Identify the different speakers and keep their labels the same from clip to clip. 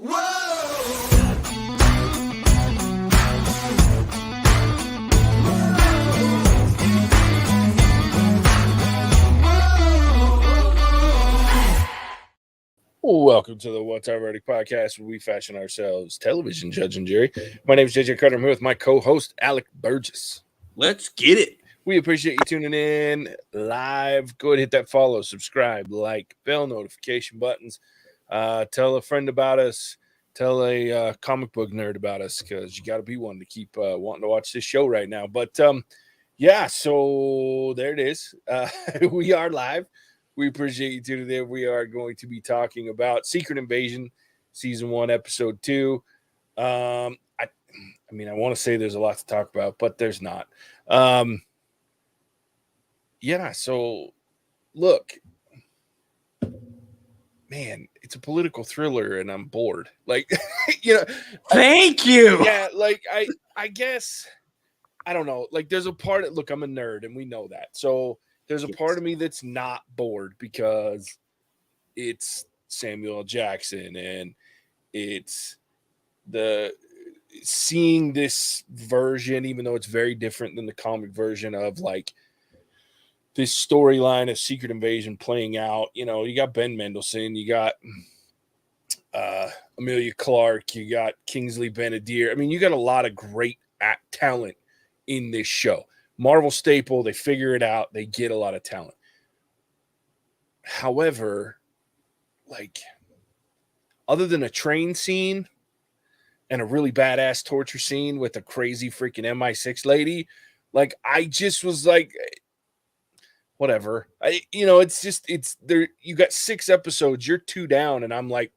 Speaker 1: Welcome to the What's Already podcast, where we fashion ourselves television judge and jury. My name is JJ Carter. I'm here with my co-host Alec Burgess.
Speaker 2: Let's get it.
Speaker 1: We appreciate you tuning in live. Go ahead and hit that follow, subscribe, like, bell notification buttons. Tell a friend about us. Tell a comic book nerd about us, because you got to be one to keep wanting to watch this show right now. But yeah, so there it is. We are live. We appreciate you tuning in. We are going to be talking about Secret Invasion, Season 1, Episode 2. I want to say there's a lot to talk about, but there's not. Yeah, so, look. Man, it's a political thriller, and I'm bored. Like,
Speaker 2: Thank you.
Speaker 1: Yeah, like, I guess, I don't know. Like, there's a part of, look, I'm a nerd, and we know that. So, there's a part of me that's not bored because it's Samuel L. Jackson, and it's seeing this version, even though it's very different than the comic version of like this storyline of Secret Invasion playing out. You know, you got Ben Mendelsohn, you got Amelia Clark, you got Kingsley Benadir. I mean, you got a lot of great talent in this show. Marvel staple, they figure it out. They get a lot of talent. However, like, other than a train scene and a really badass torture scene with a crazy freaking MI6 lady, like, I just was like, whatever. It's there. You got 6 episodes. You're 2 down, and I'm like,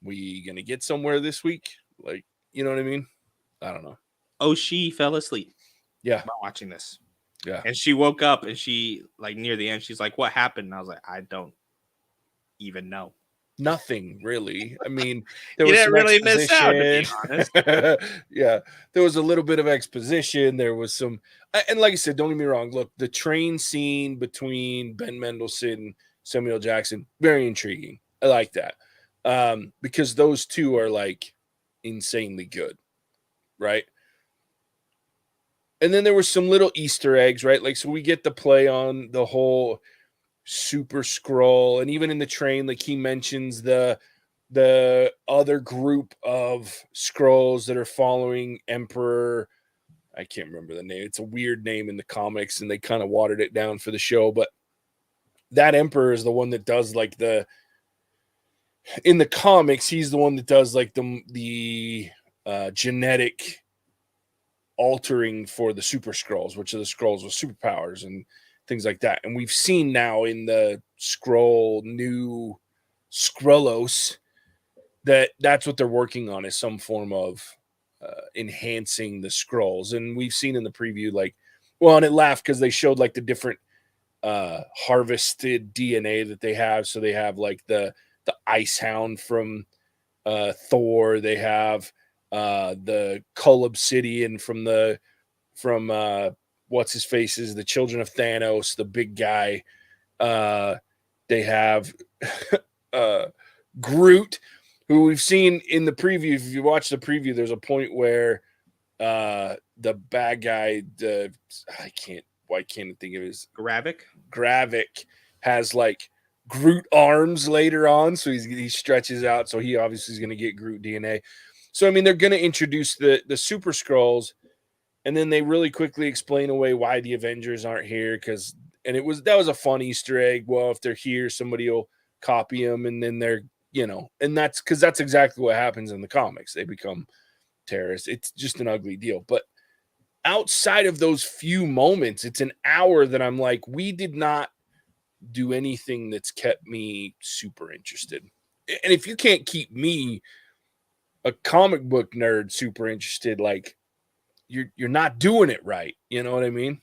Speaker 1: we gonna get somewhere this week? Like, you know what I mean? I don't know.
Speaker 2: Oh, she fell asleep.
Speaker 1: Yeah,
Speaker 2: about watching this.
Speaker 1: Yeah,
Speaker 2: and she woke up, and she, like, near the end, she's like, "What happened?" And I was like, "I don't even know."
Speaker 1: Nothing really. I mean,
Speaker 2: there was didn't really miss out, to be honest.
Speaker 1: Yeah, there was a little bit of exposition. There was some, and like I said, don't get me wrong. Look, the train scene between Ben Mendelsohn, Samuel L. Jackson, very intriguing. I like that because those two are like insanely good, right? And then there were some little Easter eggs, right? Like, so we get the play on the whole Super Skrull, and even in the train, like, he mentions the other group of Skrulls that are following Emperor. I can't remember the name. It's a weird name in the comics, and they kind of watered it down for the show. But that Emperor is the one that does like in the comics, he's the one that does like the genetic altering for the Super Skrulls, which are the Skrulls with superpowers and things like that. And we've seen now in the new Skrullos that's what they're working on, is some form of enhancing the Skrulls. And we've seen in the preview, like, well, and it laughed because they showed like the different harvested DNA that they have. So they have like the Ice Hound from Thor. They have the Cull Obsidian from what's his faces, the Children of Thanos, the big guy. They have Groot, who we've seen in the preview. If you watch the preview, there's a point where the bad guy, I can't think of his Gravik has like Groot arms later on, so he stretches out, so he obviously is going to get Groot DNA. So, I mean, they're going to introduce the Super Skrulls, and then they really quickly explain away why the Avengers aren't here, that was a fun Easter egg. Well, if they're here, somebody will copy them, and then they're, and that's because that's exactly what happens in the comics. They become terrorists. It's just an ugly deal. But outside of those few moments, it's an hour that I'm like, we did not do anything that's kept me super interested. And if you can't keep me, a comic book nerd, super interested, like, you're not doing it right. You know what I mean?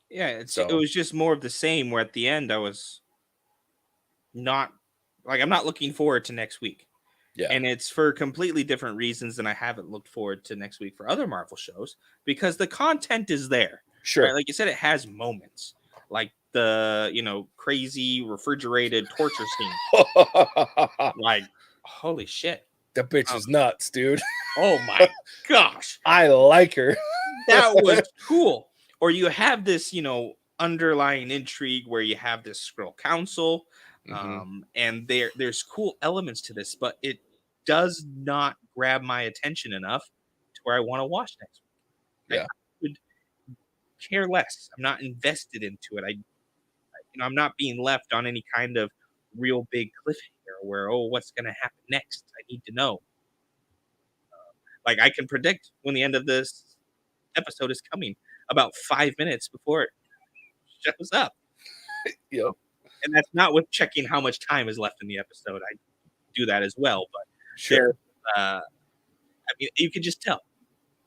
Speaker 2: Yeah, it was just more of the same, where at the end I was not, like, I'm not looking forward to next week.
Speaker 1: Yeah.
Speaker 2: And it's for completely different reasons than I haven't looked forward to next week for other Marvel shows, because the content is there.
Speaker 1: Sure.
Speaker 2: Right? Like you said, it has moments. Like the, crazy refrigerated torture scene. Like, Holy shit.
Speaker 1: That bitch is nuts, dude.
Speaker 2: Oh my gosh.
Speaker 1: I like her.
Speaker 2: That was cool. Or you have this, underlying intrigue where you have this Skrull council, and there's cool elements to this, but it does not grab my attention enough to where I want to watch next week.
Speaker 1: Yeah.
Speaker 2: I would care less. I'm not invested into it. I'm not being left on any kind of real big cliffhanger where, what's going to happen next? I need to know. Like, I can predict when the end of this episode is coming about 5 minutes before it shows up.
Speaker 1: Yep.
Speaker 2: And that's not with checking how much time is left in the episode. I do that as well, but
Speaker 1: sure.
Speaker 2: You can just tell.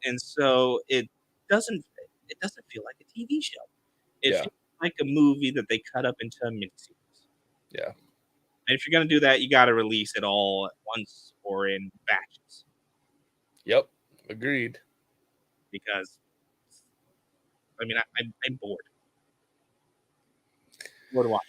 Speaker 2: And so it doesn't feel like a TV show. It feels like a movie that they cut up into a miniseries.
Speaker 1: Yeah.
Speaker 2: And if you're going to do that, you got to release it all at once or in batches.
Speaker 1: Yep. Agreed.
Speaker 2: Because, I'm bored. Bored to watch.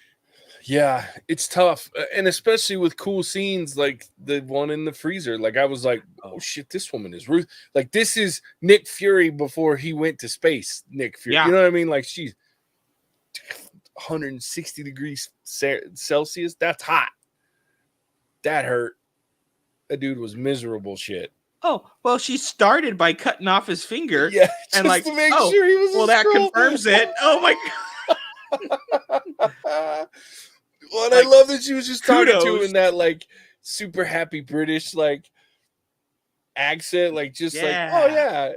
Speaker 1: Yeah, it's tough. And especially with cool scenes like the one in the freezer. Like, I was like, oh shit, this woman is Ruth. Like, this is Nick Fury before he went to space. Nick Fury. Yeah. You know what I mean? Like, she's 160 degrees Celsius. That's hot. That hurt. That dude was miserable shit.
Speaker 2: Oh, well, she started by cutting off his finger.
Speaker 1: Yeah,
Speaker 2: and
Speaker 1: to make sure he was
Speaker 2: well, that confirms it. Oh my
Speaker 1: god. Well, and I love that she was just talking to him in that like super happy British like accent, like just like, oh yeah,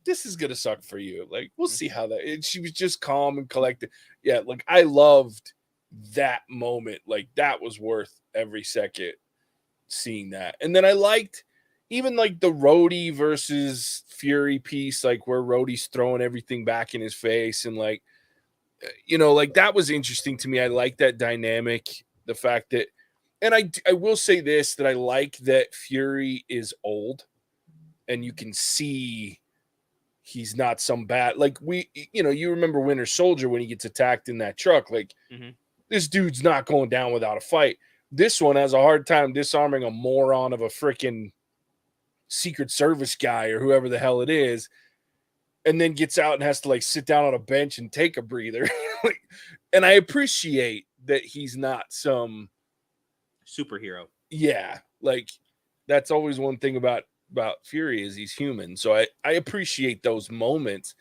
Speaker 1: this is gonna suck for you. Like, we'll see how that. And she was just calm and collected. Yeah, like I loved that moment. Like, that was worth every second seeing that. And then I liked even like the Rhodey versus Fury piece, like where Rhodey's throwing everything back in his face, and like, like that was interesting to me. I like that dynamic. The fact that, and I will say this, that I like that Fury is old, and you can see he's not some bad, like you remember Winter Soldier when he gets attacked in that truck, like this dude's not going down without a fight. This one has a hard time disarming a moron of a freaking Secret Service guy or whoever the hell it is, and then gets out and has to like sit down on a bench and take a breather. And I appreciate that he's not some
Speaker 2: superhero.
Speaker 1: Yeah, like that's always one thing about Fury is he's human. So I appreciate those moments.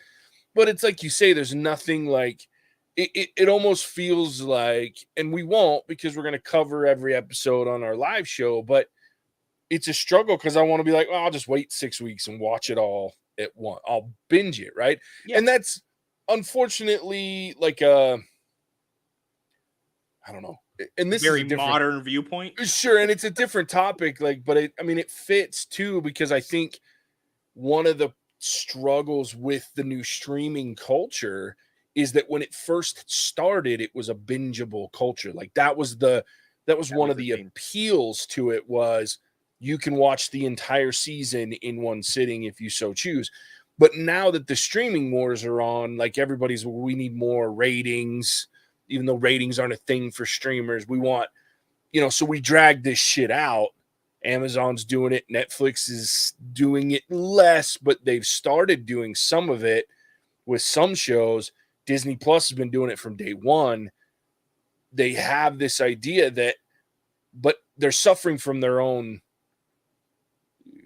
Speaker 1: But it's like you say, there's nothing like it almost feels like, and we won't because we're going to cover every episode on our live show, but it's a struggle because I want to be like, well, I'll just wait 6 weeks and watch it all at once. I'll binge it, right? Yeah. And that's unfortunately like I don't know. And this
Speaker 2: very
Speaker 1: is a
Speaker 2: modern viewpoint.
Speaker 1: Sure, and it's a different topic, like, but it fits too, because I think one of the struggles with the new streaming culture is that when it first started, it was a bingeable culture. Like that was one of the appeals to it, was you can watch the entire season in one sitting if you so choose. But now that the streaming wars are on, like we need more ratings, even though ratings aren't a thing for streamers. We want, so we drag this shit out. Amazon's doing it. Netflix is doing it less, but they've started doing some of it with some shows. Disney Plus has been doing it from day one. They have this idea but they're suffering from their own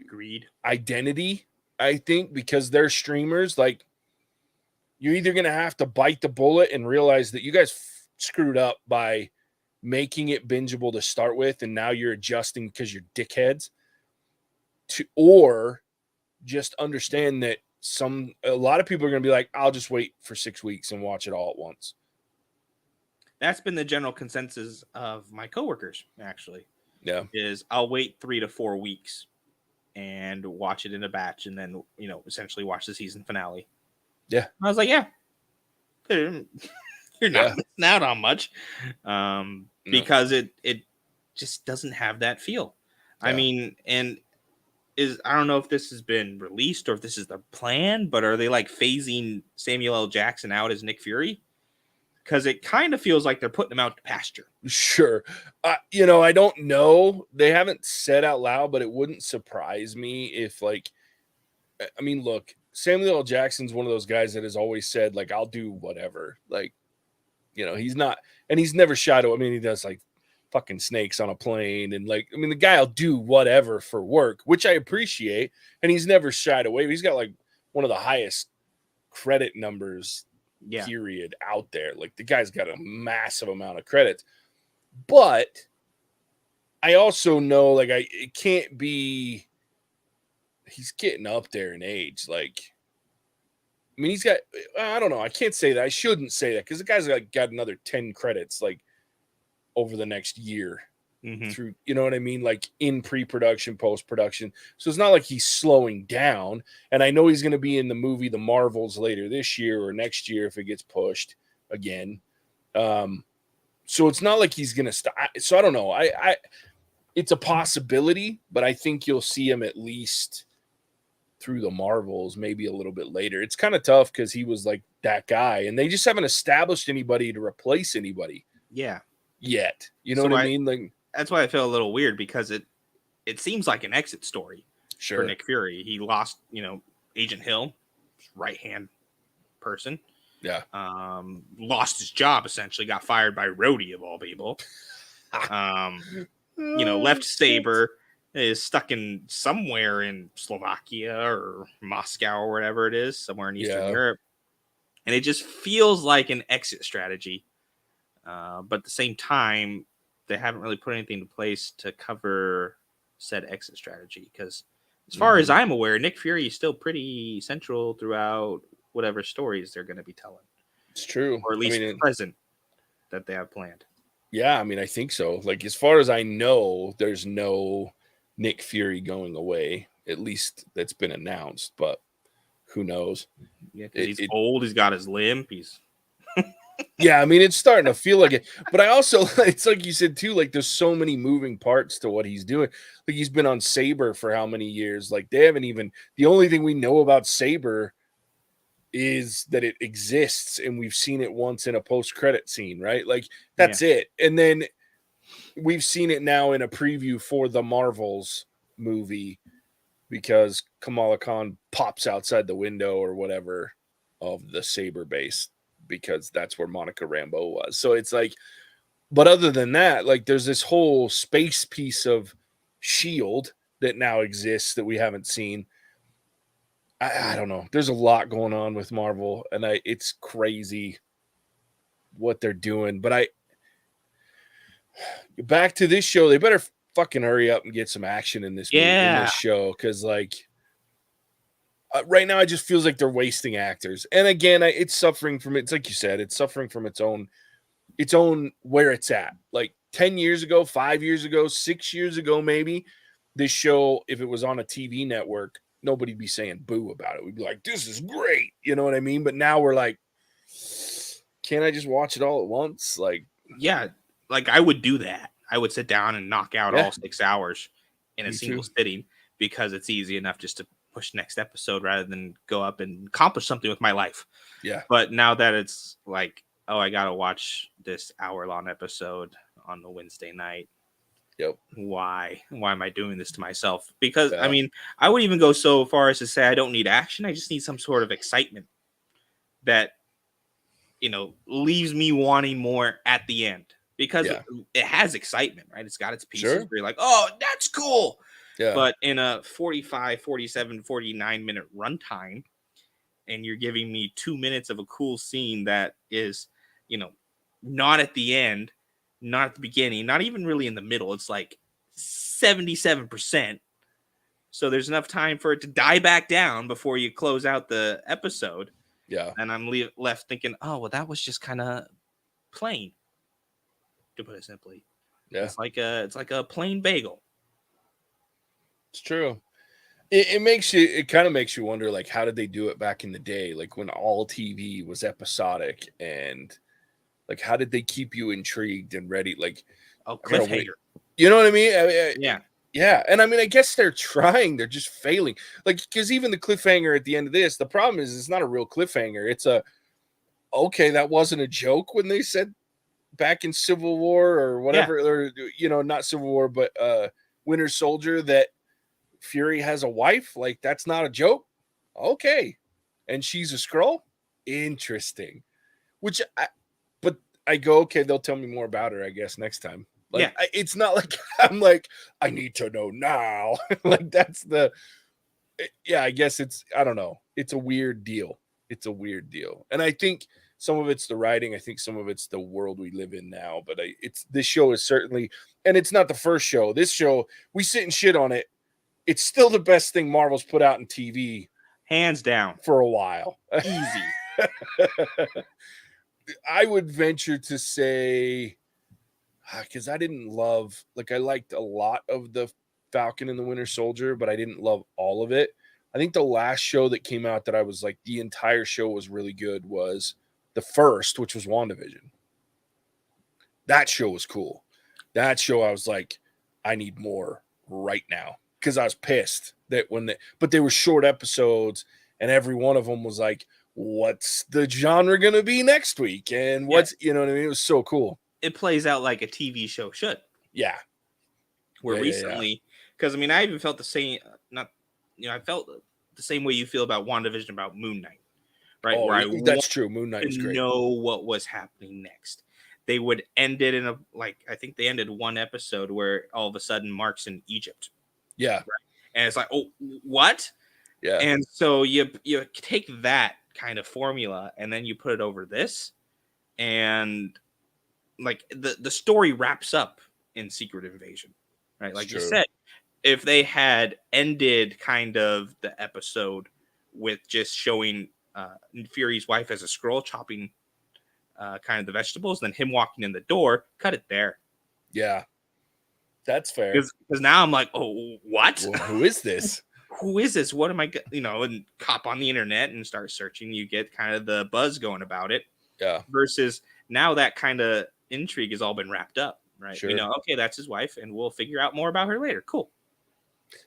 Speaker 2: greed
Speaker 1: identity, I think, because they're streamers. Like, you're either going to have to bite the bullet and realize that you guys screwed up by making it bingeable to start with, and now you're adjusting because you're dickheads, or just understand that a lot of people are going to be like, I'll just wait for 6 weeks and watch it all at once.
Speaker 2: That's been the general consensus of my coworkers, actually.
Speaker 1: Yeah.
Speaker 2: Is I'll wait 3 to 4 weeks and watch it in a batch, and then, essentially watch the season finale.
Speaker 1: Yeah.
Speaker 2: I was like, yeah. You're not missing out on much. Because it just doesn't have that feel. Yeah. I mean, and I don't know if this has been released or if this is the plan, but are they like phasing Samuel L. Jackson out as Nick Fury? because it kind of feels like they're putting him out to pasture.
Speaker 1: Sure. I don't know. They haven't said out loud, but it wouldn't surprise me if, like, I mean, look, Samuel L. Jackson's one of those guys that has always said, like, I'll do whatever. Like, he's not, and he's never shied away. I mean, he does like fucking snakes on a plane, and like, I mean, the guy will do whatever for work, which I appreciate. And he's never shied away. He's got like one of the highest credit numbers, period, out there. Like, the guy's got a massive amount of credits. But I also know, like, it can't be. He's getting up there in age. Like, I mean, he's got, I don't know. I can't say that. I shouldn't say that because the guy's got another 10 credits, like, over the next year through, you know what I mean? Like, in pre-production, post-production. So it's not like he's slowing down. And I know he's going to be in the movie The Marvels later this year or next year if it gets pushed again. So it's not like he's going to stop. So I don't know. It's a possibility, but I think you'll see him at least through the Marvels, maybe a little bit later. It's kind of tough because he was like that guy, and they just haven't established anybody to replace anybody.
Speaker 2: Yeah.
Speaker 1: Yet. You know what I mean? Like,
Speaker 2: that's why I feel a little weird, because it seems like an exit story for Nick Fury. He lost, Agent Hill, right-hand person.
Speaker 1: Yeah.
Speaker 2: Lost his job, essentially, got fired by Rhodey of all people. Left Saber, is stuck in somewhere in Slovakia or Moscow or whatever it is, somewhere in Eastern Europe. And it just feels like an exit strategy. But at the same time, they haven't really put anything in place to cover said exit strategy. Because as far as I'm aware, Nick Fury is still pretty central throughout whatever stories they're going to be telling.
Speaker 1: It's true.
Speaker 2: Or at least present that they have planned.
Speaker 1: Yeah, I mean, I think so. Like, as far as I know, there's no Nick Fury going away, at least that's been announced, but who knows?
Speaker 2: Yeah, because he's old, he's got his limp,
Speaker 1: yeah, I mean, it's starting to feel like it, but I also, it's like you said too, like, there's so many moving parts to what he's doing. Like, he's been on Saber for how many years? Like, they haven't even, the only thing we know about Saber is that it exists, and we've seen it once in a post-credit scene, right? Like, that's it. And then we've seen it now in a preview for the Marvels movie because Kamala Khan pops outside the window or whatever of the Saber base because that's where Monica Rambeau was. So it's like, but other than that, like, there's this whole space piece of S.H.I.E.L.D. that now exists that we haven't seen. I don't know. There's a lot going on with Marvel, and it's crazy what they're doing. But back to this show, they better fucking hurry up and get some action in this movie, in this show, because like right now, it just feels like they're wasting actors. And again, it's suffering from it's like you said, it's suffering from its own where it's at. Like 10 years ago, 5 years ago, 6 years ago, maybe this show, if it was on a TV network, nobody'd be saying boo about it. We'd be like, this is great. You know what I mean? But now we're like, can't I just watch it all at once? Like,
Speaker 2: yeah, like I would do that. I would sit down and knock out all 6 hours in a single sitting because it's easy enough just to push next episode rather than go up and accomplish something with my life.
Speaker 1: Yeah.
Speaker 2: But now that it's like, oh, I got to watch this hour-long episode on the Wednesday night.
Speaker 1: Yep.
Speaker 2: Why am I doing this to myself? Because I mean, I would even go so far as to say I don't need action. I just need some sort of excitement that, leaves me wanting more at the end, because it has excitement, right? It's got its pieces where you're like, oh, that's cool. Yeah. But in a 45, 47, 49 minute runtime, and you're giving me 2 minutes of a cool scene that is, not at the end, not at the beginning, not even really in the middle. It's like 77%. So there's enough time for it to die back down before you close out the episode.
Speaker 1: Yeah.
Speaker 2: And I'm left thinking, oh, well, that was just kind of plain, to put it simply. Yeah. It's like a plain bagel.
Speaker 1: It's true. It kind of makes you wonder, like, how did they do it back in the day? Like, when all TV was episodic, and like, how did they keep you intrigued and ready? Like,
Speaker 2: cliffhanger.
Speaker 1: You know what I mean?
Speaker 2: Yeah.
Speaker 1: Yeah. And I mean, I guess they're trying. They're just failing. Like, because even the cliffhanger at the end of this, the problem is it's not a real cliffhanger. It's a okay, that wasn't a joke when they said back in Civil War or whatever, or not Civil War, but Winter Soldier, that Fury has a wife. Like, that's not a joke. Okay, and she's a Skrull. Interesting. But I go, okay, they'll tell me more about her, I guess, next time. Like, it's not like I'm like, I need to know now. Like, that's I guess I don't know. It's a weird deal. And I think some of it's the writing. I think some of it's the world we live in now. But this show is certainly, and it's not the first show. This show, we sit and shit on it. It's still the best thing Marvel's put out in TV.
Speaker 2: Hands down.
Speaker 1: For a while.
Speaker 2: Easy.
Speaker 1: I would venture to say, because I didn't love, like, I liked a lot of the Falcon and the Winter Soldier, but I didn't love all of it. I think the last show that came out that I was like, the entire show was really good, was the first, which was WandaVision. That show was cool. That show, I was like, I need more right now, because I was pissed that but they were short episodes, and every one of them was like, what's the genre going to be next week? And what's, you know what I mean? It was so cool.
Speaker 2: It plays out like a TV show should.
Speaker 1: Yeah.
Speaker 2: Where recently, because I mean, I even felt the same, I felt the same way you feel about WandaVision, about Moon Knight, right?
Speaker 1: Oh, that's true. Moon Knight was great.
Speaker 2: Know what was happening next. They would end it in I think they ended one episode where all of a sudden Mark's in Egypt.
Speaker 1: Yeah.
Speaker 2: Right? And it's like, oh, what?
Speaker 1: Yeah.
Speaker 2: And so you take that kind of formula and then you put it over this, and like the story wraps up in Secret Invasion, right? Like you said, if they had ended kind of the episode with just showing Fury's wife as a Skrull chopping kind of the vegetables, then him walking in the door, cut it there.
Speaker 1: Yeah, that's fair.
Speaker 2: Because now I'm like, oh, what?
Speaker 1: Well, who is this?
Speaker 2: Who is this? What am I, and hop on the internet and start searching. You get kind of the buzz going about it.
Speaker 1: Yeah.
Speaker 2: Versus now that kind of intrigue has all been wrapped up, right?
Speaker 1: Sure.
Speaker 2: Okay, that's his wife, and we'll figure out more about her later. Cool.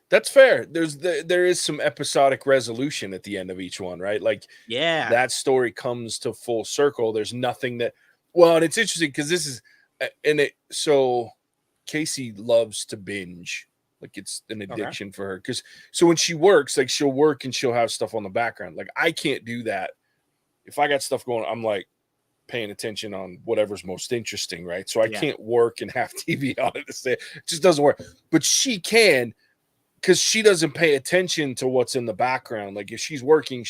Speaker 1: That's fair. There is some episodic resolution at the end of each one, right? Like, that story comes to full circle. There's nothing that, well, and it's interesting because this is, so Casey loves to binge. Like, it's an addiction for her. Because so when she works, like, she'll work and she'll have stuff on the background. Like, I can't do that. If I got stuff going, I'm like paying attention on whatever's most interesting, right? So I can't work and have TV on it. It just doesn't work. But she can, because she doesn't pay attention to what's in the background. Like, if she's working,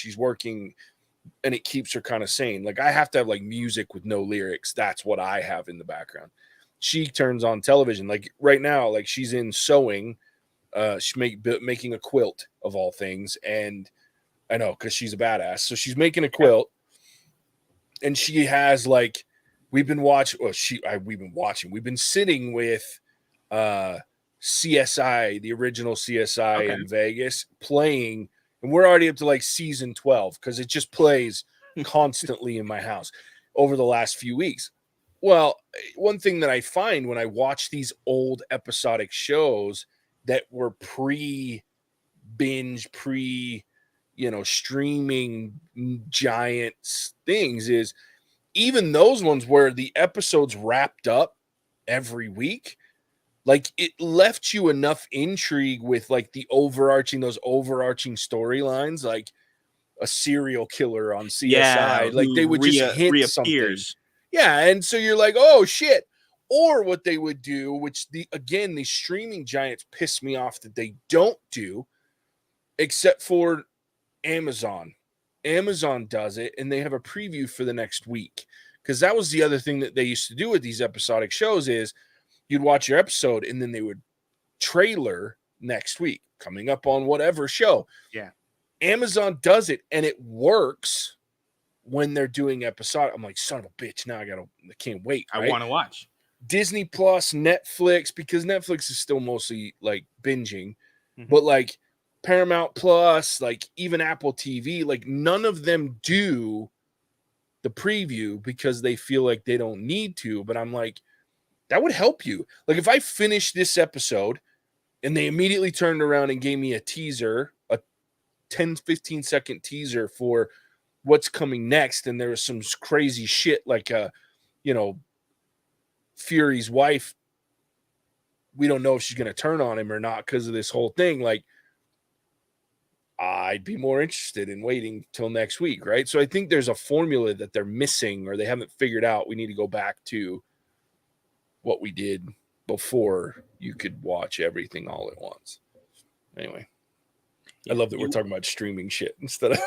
Speaker 1: and it keeps her kind of sane. Like, I have to have like music with no lyrics. That's what I have in the background. She turns on television. Like right now, like she's in sewing. She's making a quilt of all things. And I know, because she's a badass. So she's making a quilt. And she has like, we've been sitting with CSI, the original CSI in Vegas, playing, and we're already up to like season 12 because it just plays constantly in my house over the last few weeks. Well, one thing that I find when I watch these old episodic shows that were pre-binge, streaming giants things, is even those ones where the episodes wrapped up every week, like, it left you enough intrigue with like those overarching storylines, like a serial killer on CSI, like they would just hit something. Yeah, and so you're like, oh shit. Or what they would do, which the streaming giants piss me off that they don't do, except for Amazon. Amazon does it, and they have a preview for the next week. Because that was the other thing that they used to do with these episodic shows is you'd watch your episode, and then they would trailer next week, coming up on whatever show.
Speaker 2: Yeah.
Speaker 1: Amazon does it, and it works when they're doing episodic. I'm like, son of a bitch, now I can't wait. Right?
Speaker 2: I want to watch.
Speaker 1: Disney Plus, Netflix, because Netflix is still mostly like binging, but like Paramount Plus, like even Apple TV, like none of them do the preview because they feel like they don't need to. But I'm like, that would help you. Like if I finished this episode and they immediately turned around and gave me a teaser, a 10, 15 second teaser for what's coming next. And there was some crazy shit like, Fury's wife. We don't know if she's going to turn on him or not because of this whole thing. Like, I'd be more interested in waiting till next week, right? So I think there's a formula that they're missing or they haven't figured out. We need to go back to what we did before you could watch everything all at once. Anyway, I love that we're talking about streaming shit instead of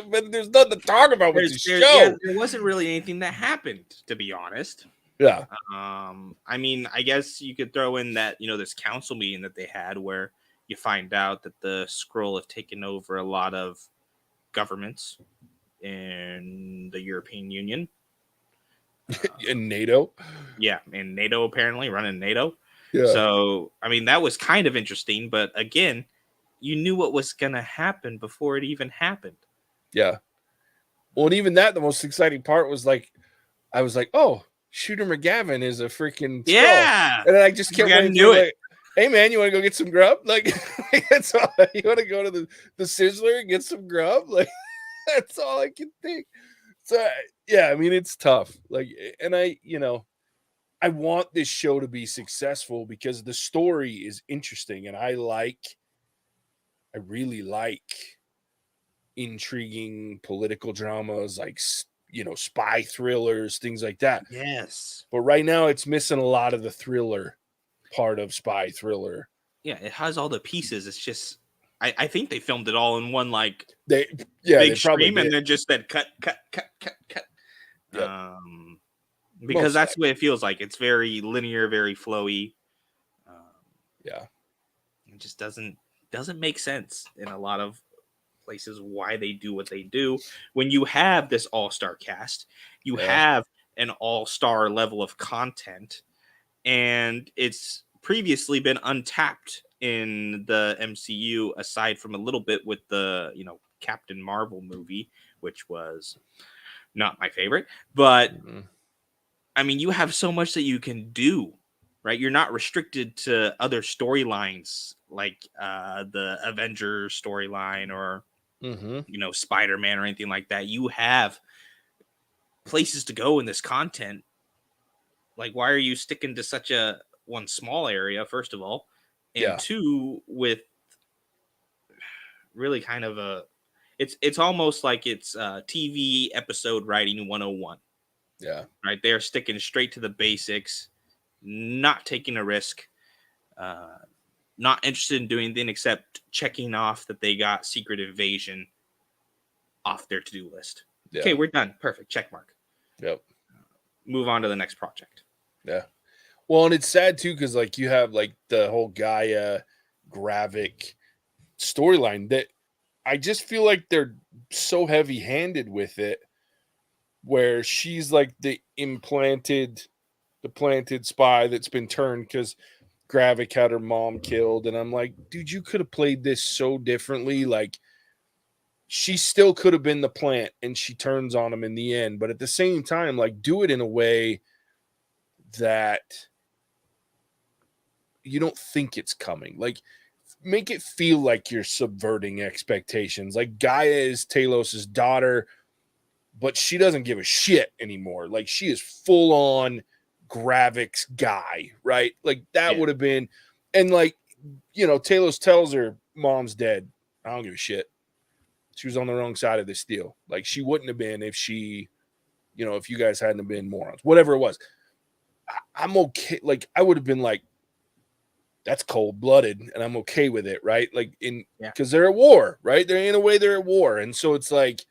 Speaker 1: but there's nothing to talk about with this show.
Speaker 2: Yeah, there wasn't really anything that happened, to be honest.
Speaker 1: Yeah.
Speaker 2: I mean, I guess you could throw in that, this council meeting that they had where you find out that the Skrull have taken over a lot of governments in the European Union.
Speaker 1: In NATO?
Speaker 2: Yeah, and NATO apparently running NATO.
Speaker 1: Yeah.
Speaker 2: So, I mean, that was kind of interesting, but again, you knew what was going to happen before it even happened.
Speaker 1: Yeah. Well, and even that, the most exciting part was like, I was like, oh, Shooter McGavin is a freaking Skrull.
Speaker 2: Yeah.
Speaker 1: And then I just kept waiting
Speaker 2: to
Speaker 1: like, hey man, you want to go get some grub? Like, that's all. You want to go to the Sizzler and get some grub? Like, that's all I can think. So yeah, I mean, it's tough. Like, and I want this show to be successful because the story is interesting, and I really like intriguing political dramas, like spy thrillers, things like that.
Speaker 2: Yes.
Speaker 1: But right now, it's missing a lot of the thriller part of spy thriller.
Speaker 2: Yeah, it has all the pieces. It's just I think they filmed it all in one
Speaker 1: big
Speaker 2: stream and then just said cut.
Speaker 1: Yep.
Speaker 2: Because that's the way it feels like. It's very linear, very flowy. It just doesn't make sense in a lot of places why they do what they do. When you have this all-star cast, you have an all-star level of content, and it's previously been untapped in the MCU aside from a little bit with the Captain Marvel movie, which was not my favorite, but I mean, you have so much that you can do, right? You're not restricted to other storylines like the Avengers storyline or Spider-Man or anything like that. You have places to go in this content. Like, why are you sticking to such a one small area, first of all, and two, with really kind of it's almost like it's TV episode writing 101.
Speaker 1: Yeah.
Speaker 2: Right. They're sticking straight to the basics, not taking a risk, not interested in doing anything except checking off that they got Secret Invasion off their to-do list. Yeah. Okay, we're done. Perfect. Check mark.
Speaker 1: Yep.
Speaker 2: Move on to the next project.
Speaker 1: Yeah. Well, and it's sad too, because like you have like the whole Gaia Gravik storyline that I just feel like they're so heavy-handed with it, where she's like the planted spy that's been turned because Gravik had her mom killed. And I'm like, dude, you could have played this so differently. Like, she still could have been the plant and she turns on him in the end. But at the same time, like, do it in a way that you don't think it's coming. Like, make it feel like you're subverting expectations. Like, Gaia is Talos's daughter, but she doesn't give a shit anymore. Like, she is full on Gravik's guy, right? Like, that would have been, and like, Talos tells her mom's dead. I don't give a shit. She was on the wrong side of this deal. Like, she wouldn't have been if she, if you guys hadn't been morons, whatever it was. I'm okay. Like, I would have been like, that's cold-blooded, and I'm okay with it, right? Like, because they're at war, right? They're in a way they're at war, and so it's like,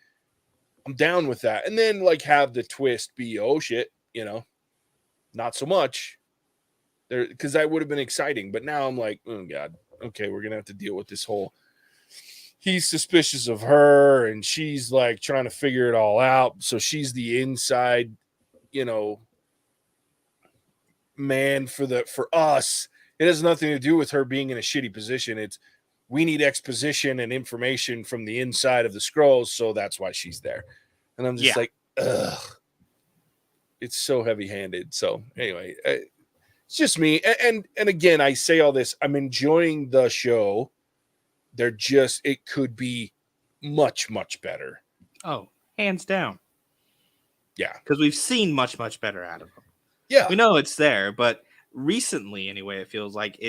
Speaker 1: I'm down with that. And then like have the twist be, oh shit, not so much there, because that would have been exciting. But now I'm like, oh God, okay, we're gonna have to deal with this whole, he's suspicious of her and she's like trying to figure it all out. So she's the inside, man for us. It has nothing to do with her being in a shitty position. It's, we need exposition and information from the inside of the Skrulls, so that's why she's there. And I'm just like, ugh. It's so heavy-handed. So anyway, it's just me. And again, I say all this, I'm enjoying the show. It could be much, much better.
Speaker 2: Oh, hands down.
Speaker 1: Yeah.
Speaker 2: Because we've seen much, much better out of them.
Speaker 1: Yeah.
Speaker 2: We know it's there, but recently, anyway, it feels like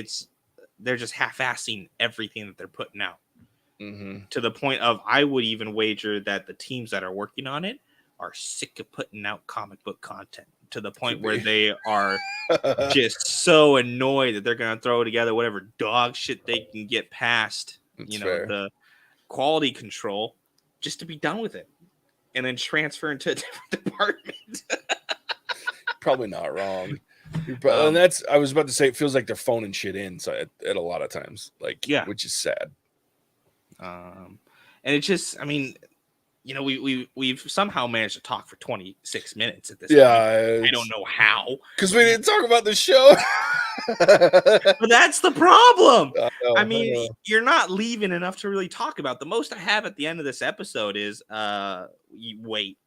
Speaker 2: they're just half-assing everything that they're putting out.
Speaker 1: Mm-hmm.
Speaker 2: To the point of, I would even wager that the teams that are working on it are sick of putting out comic book content, to the point where they are just so annoyed that they're going to throw together whatever dog shit they can get past,
Speaker 1: That's fair.
Speaker 2: the quality control, just to be done with it and then transfer into a different department.
Speaker 1: Probably not wrong. And I was about to say, it feels like they're phoning shit in at a lot of times, which is sad.
Speaker 2: And it just, I mean, we've somehow managed to talk for 26 minutes at this point. I don't know how.
Speaker 1: Because we didn't talk about the show.
Speaker 2: But that's the problem. I mean, you're not leaving enough to really talk about. The most I have at the end of this episode is you wait.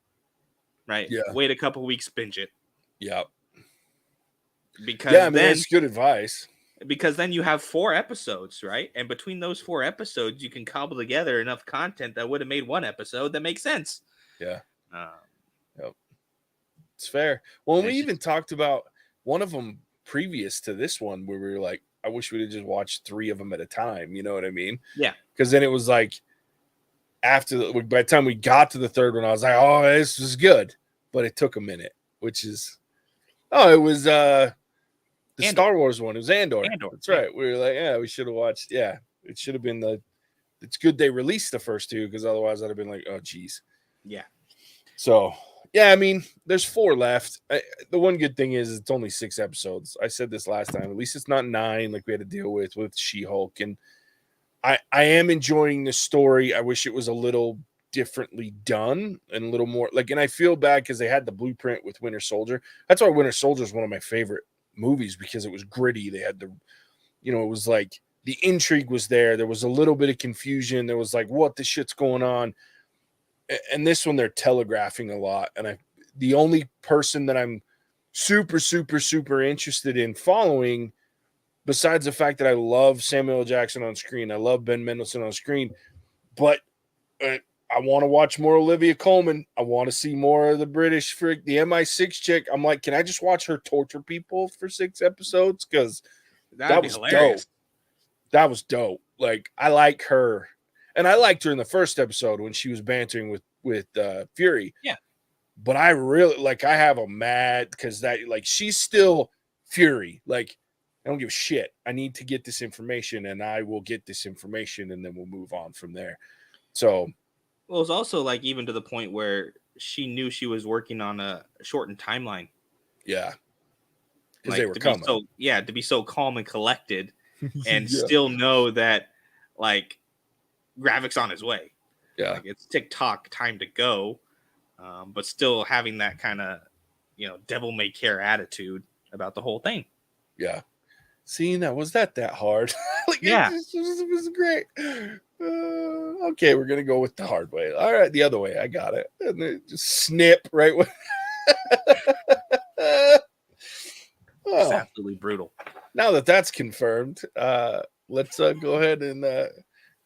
Speaker 2: Right?
Speaker 1: Yeah.
Speaker 2: Wait a couple weeks, binge it.
Speaker 1: Yeah.
Speaker 2: Because
Speaker 1: that's good advice.
Speaker 2: Because then you have 4 episodes, right? And between those 4 episodes, you can cobble together enough content that would have made one episode that makes sense.
Speaker 1: Yeah. Yep. It's fair. Well, we even talked about one of them previous to this one where we were like, I wish we'd have just watched 3 of them at a time. You know what I mean?
Speaker 2: Yeah.
Speaker 1: Because then it was like, by the time we got to the 3rd one, I was like, oh, this was good. But it took a minute, which is, it was the Andor. Star Wars one. It was Andor. That's right. We were like, we should have watched. Yeah, it should have been it's good they released the first 2, because otherwise I'd have been like, oh, geez.
Speaker 2: Yeah.
Speaker 1: So, yeah, I mean, there's 4 left. The one good thing is it's only 6 episodes. I said this last time. At least it's not 9 like we had to deal with She-Hulk. And I am enjoying the story. I wish it was a little differently done and a little more and I feel bad because they had the blueprint with Winter Soldier. That's why Winter Soldier is one of my favorite movies, because it was gritty. They had it was like the intrigue was there. There was a little bit of confusion. There was like, what the shit's going on? And this one, they're telegraphing a lot. And the only person that I'm super, super, super interested in following, besides the fact that I love Samuel L. Jackson on screen, I love Ben Mendelsohn on screen, but I want to watch more Olivia Colman. I want to see more of the British freak, the MI6 chick. I'm like, can I just watch her torture people for 6 episodes? Because that was hilarious. Dope. That was dope. Like, I like her. And I liked her in the first episode when she was bantering with Fury.
Speaker 2: Yeah.
Speaker 1: But I really, I have a mad, because she's still Fury. Like, I don't give a shit. I need to get this information, and I will get this information, and then we'll move on from there. So...
Speaker 2: Well, it's also even to the point where she knew she was working on a shortened timeline.
Speaker 1: Yeah. Because they were coming.
Speaker 2: To be so calm and collected and still know that, Gravik's on his way.
Speaker 1: Yeah.
Speaker 2: It's TikTok time to go, but still having that kind of, devil may care attitude about the whole thing.
Speaker 1: Yeah. Seeing that, was that hard? It was great. Okay, we're gonna go with the hard way. All right, the other way. I got it. And then just snip right when.
Speaker 2: It's absolutely brutal.
Speaker 1: Now that that's confirmed, let's go ahead and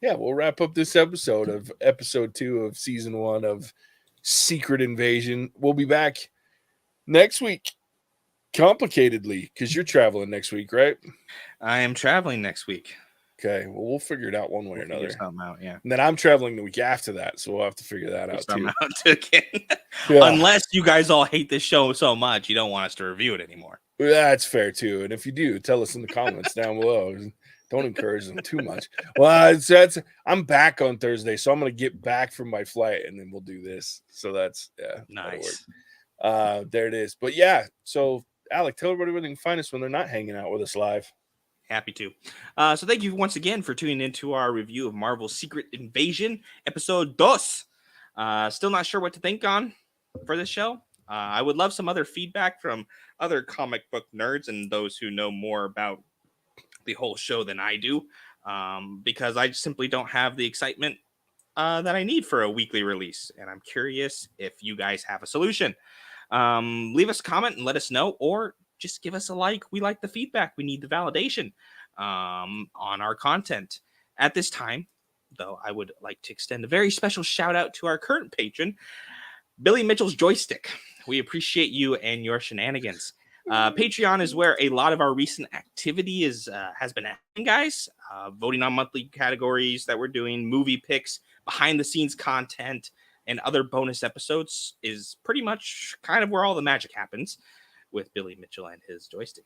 Speaker 1: we'll wrap up this episode of episode 2 of season 1 of Secret Invasion. We'll be back next week. Complicatedly, because you're traveling next week, right?
Speaker 2: I am traveling next week.
Speaker 1: Okay, well, we'll figure it out one way or another.
Speaker 2: Something out, yeah.
Speaker 1: And then I'm traveling the week after that, so we'll have to figure that out too.
Speaker 2: Unless you guys all hate this show so much, you don't want us to review it anymore.
Speaker 1: That's fair too. And if you do, tell us in the comments down below. Don't encourage them too much. Well, I'm back on Thursday, so I'm going to get back from my flight, and then we'll do this. So that's
Speaker 2: nice.
Speaker 1: There it is. But yeah, so. Alec, tell everybody where they can find us when they're not hanging out with us live.
Speaker 2: Happy to. So thank you once again for tuning into our review of Marvel's Secret Invasion, episode 2. Still not sure what to think on for this show. I would love some other feedback from other comic book nerds and those who know more about the whole show than I do, because I simply don't have the excitement that I need for a weekly release. And I'm curious if you guys have a solution. Leave us a comment and let us know, or just give us a like. We like the feedback. We need the validation on our content. At this time, though, I would like to extend a very special shout out to our current patron, Billy Mitchell's Joystick. We appreciate you and your shenanigans. Patreon is where a lot of our recent activity has been happening, guys. Voting on monthly categories that we're doing, movie picks, behind the scenes content, and other bonus episodes is pretty much kind of where all the magic happens with Billy Mitchell and his joystick.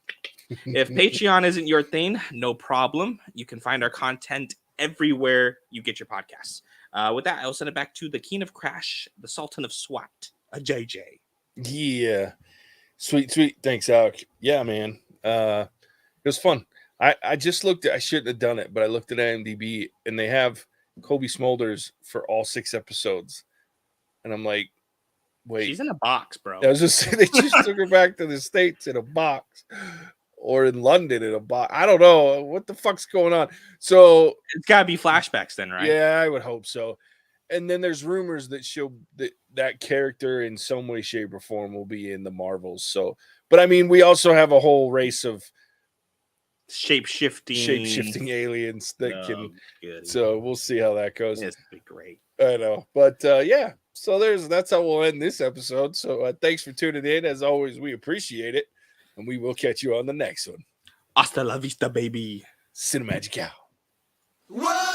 Speaker 2: If Patreon isn't your thing, no problem. You can find our content everywhere you get your podcasts. With that, I'll send it back to the King of Crash, the Sultan of SWAT, a JJ.
Speaker 1: Yeah. Sweet. Thanks, Alec. Yeah, man. It was fun. I just looked at, I shouldn't have done it, but I looked at IMDb and they have Kobe Smulders for all 6 episodes. And I'm like, wait.
Speaker 2: She's in a box, bro.
Speaker 1: I was just saying, they just took her back to the States in a box or in London in a box. I don't know. What the fuck's going on? So
Speaker 2: it's got to be flashbacks then, right?
Speaker 1: Yeah, I would hope so. And then there's rumors that that character in some way, shape, or form will be in the Marvels. So, but I mean, we also have a whole race of shape-shifting aliens that can. Good. So we'll see how that goes.
Speaker 2: It's be great.
Speaker 1: I know, but yeah. So that's how we'll end this episode. So thanks for tuning in. As always, we appreciate it, and we will catch you on the next one.
Speaker 2: Hasta la vista, baby.
Speaker 1: Cinemagical.
Speaker 3: Whoa!